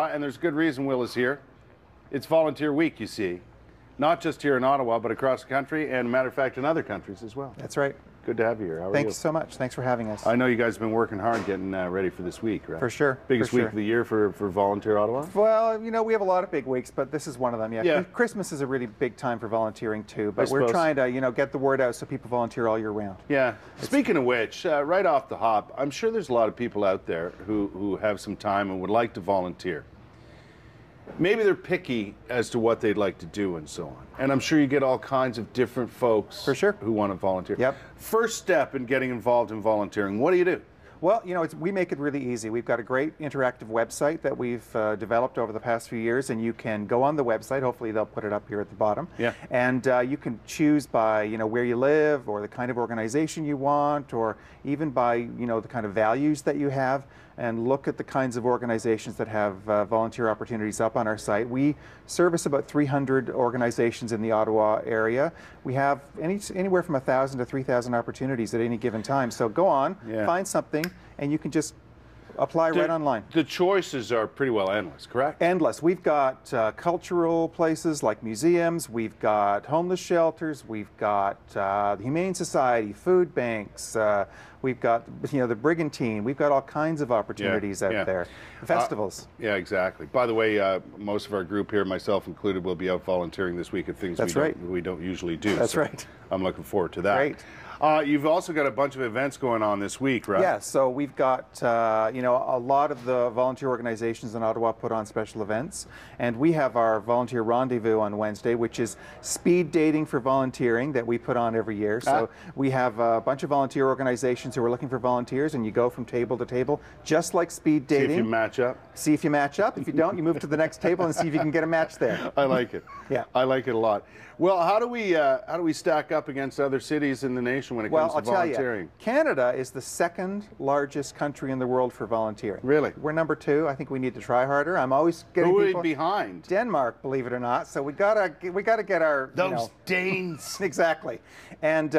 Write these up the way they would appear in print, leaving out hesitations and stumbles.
And there's good reason Will is here. It's Volunteer Week, you see. Not just here in Ottawa, but across the country, and matter of fact, in other countries as well. That's right. Good to have you here. How are you? Thank you so much. Thanks for having us. I know you guys have been working hard getting ready for this week, right? For sure. Biggest for sure. week of the year for Volunteer Ottawa? Well, you know, we have a lot of big weeks, but this is one of them, yeah. Christmas is a really big time for volunteering, too. But we're trying to, you know, get the word out so people volunteer all year round. Yeah. Speaking of which, right off the hop, I'm sure there's a lot of people out there who have some time and would like to volunteer. Maybe they're picky as to what they'd like to do and so on. And I'm sure you get all kinds of different folks who want to volunteer. Yep. First step in getting involved in volunteering, what do you do? Well, you know, we make it really easy. We've got a great interactive website that we've developed over the past few years, and you can go on the website. Hopefully they'll put it up here at the bottom. Yeah. And you can choose by, you know, where you live, or the kind of organization you want, or even by, you know, the kind of values that you have, and look at the kinds of organizations that have volunteer opportunities up on our site. We service about 300 organizations in the Ottawa area. We have anywhere from 1,000 to 3,000 opportunities at any given time. So go on, find something, and you can just apply right online. The choices are pretty well endless, correct? Endless. We've got cultural places like museums, we've got homeless shelters, we've got the Humane Society, food banks, we've got, you know, the Brigantine. We've got all kinds of opportunities out there. Festivals. Yeah, exactly. By the way, most of our group here, myself included, will be out volunteering this week at things we don't usually do. That's right. I'm looking forward to that. Great. You've also got a bunch of events going on this week, right? Yeah, so we've got, you know, a lot of the volunteer organizations in Ottawa put on special events, and we have our volunteer rendezvous on Wednesday, which is speed dating for volunteering that we put on every year. So we have a bunch of volunteer organizations who are looking for volunteers, and you go from table to table, just like speed dating. See if you match up. See if you match up. If you don't, you move to the next table and see if you can get a match there. I like it. Yeah. I like it a lot. Well, how do we stack up against other cities in the nation when it comes to volunteering? Tell you, Canada is the second largest country in the world for volunteering. Really? We're number 2. I think we need to try harder. I'm always getting people behind. Denmark, believe it or not. So we gotta get our those Danes. Exactly. And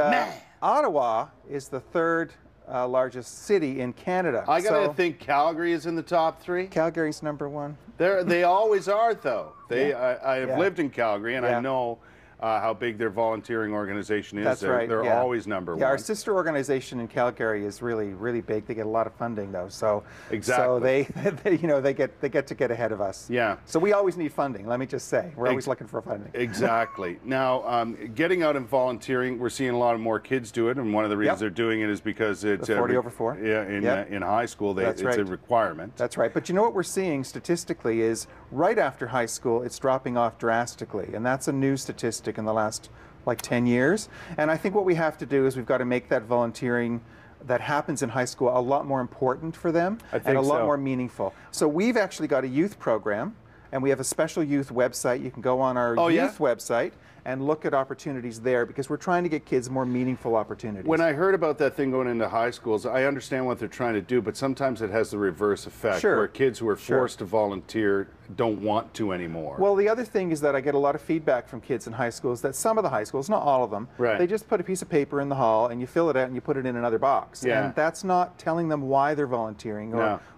Ottawa is the third largest city in Canada. I gotta think Calgary is in the top 3. Calgary's number 1. They always are, though. I have lived in Calgary, and I know how big their volunteering organization is. That's right. They're always number 1. Yeah, our sister organization in Calgary is really, really big. They get a lot of funding, though. So exactly. So they you know, they get to get ahead of us. Yeah. So we always need funding. Let me just say, we're always looking for funding. Exactly. Now, getting out and volunteering, we're seeing a lot of more kids do it, and one of the reasons they're doing it is because it's the 40 over 4. Yeah. In high school, it's a requirement. That's right. But you know what we're seeing statistically is right after high school, it's dropping off drastically, and that's a new statistic in the last like 10 years. And I think what we have to do is we've got to make that volunteering that happens in high school a lot more important for them and a lot more meaningful. So we've actually got a youth program, and we have a special youth website. You can go on our youth website and look at opportunities there, because we're trying to get kids more meaningful opportunities. When I heard about that thing going into high schools, I understand what they're trying to do, but sometimes it has the reverse effect, where kids who are forced to volunteer don't want to anymore. Well, the other thing is that I get a lot of feedback from kids in high schools that some of the high schools, not all of them, they just put a piece of paper in the hall and you fill it out and you put it in another box. And that's not telling them why they're volunteering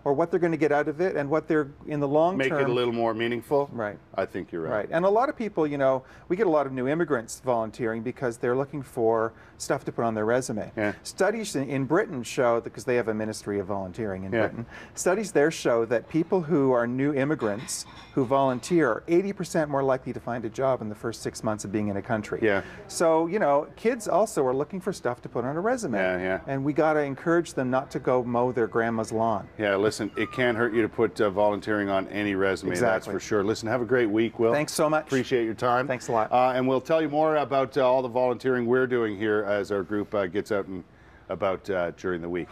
or what they're going to get out of it and what they're in the long term. Make it a little more meaningful? Right. I think you're right. Right. And a lot of people, you know, we get a lot of new immigrants volunteering because they're looking for stuff to put on their resume. Studies in Britain show, because they have a ministry of volunteering in Britain, studies there show that people who are new immigrants who volunteer are 80% more likely to find a job in the first 6 months of being in a country. So, you know, kids also are looking for stuff to put on a resume. And we got to encourage them not to go mow their grandma's lawn. Listen, it can't hurt you to put volunteering on any resume, that's for sure. Listen, have a great week, Will. Thanks so much. Appreciate your time. Thanks a lot. And we'll tell you more about all the volunteering we're doing here as our group gets out and about during the week.